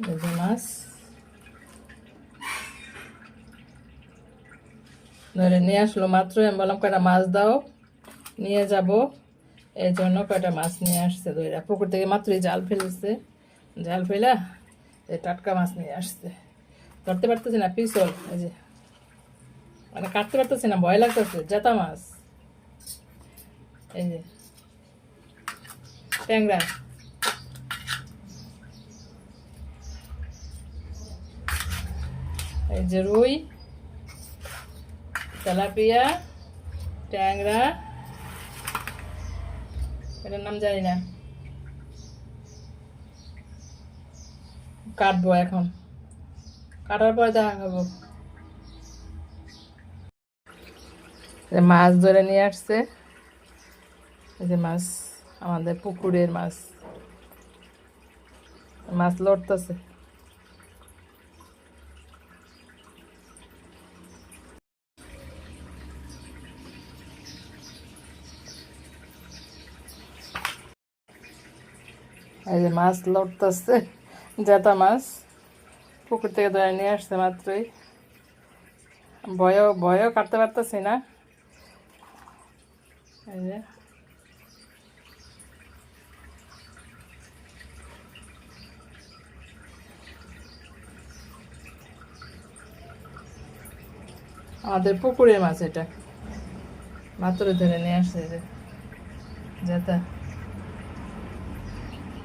এই যে মাছ ধরে নিয়ে আসলো মাত্র। আমি বললাম কয়টা মাছ দাও, নিয়ে যাব, এই জন্য কয়টা মাছ নিয়ে আসছে ধরে। পুকুর থেকে মাত্রই জাল ফেলেছে, জাল ফেলা এই টাটকা মাছ নিয়ে আসছে। ধরতে পারতেছি না, পিছল এই যে, মানে কাটতে পারতেছি না, ভয় লাগতেছে। জেতা মাছ, এই যে ট্যাংরা, এই যে রুই, তেলাপিয়া, ট্যাংরা, এটার নাম জানি না, কাটবো এখন, কাটার পরে দেখা খাবো। মাছ ধরে নিয়ে আসছে, এই যে মাছ, আমাদের পুকুরের মাছ, মাছ লড়তেছে। এই যে মাছ লড়তেছে, জেতা মাছ পুকুর থেকে ধরে নিয়ে আসছে মাত্রই। ভয়ও কাটতে পারতেছি না। এই যে আমাদের পুকুরের মাছ, এটা মাত্র ধরে নিয়ে আসছে। যে জেতা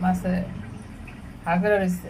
মাছে হাগড়া রয়েছে।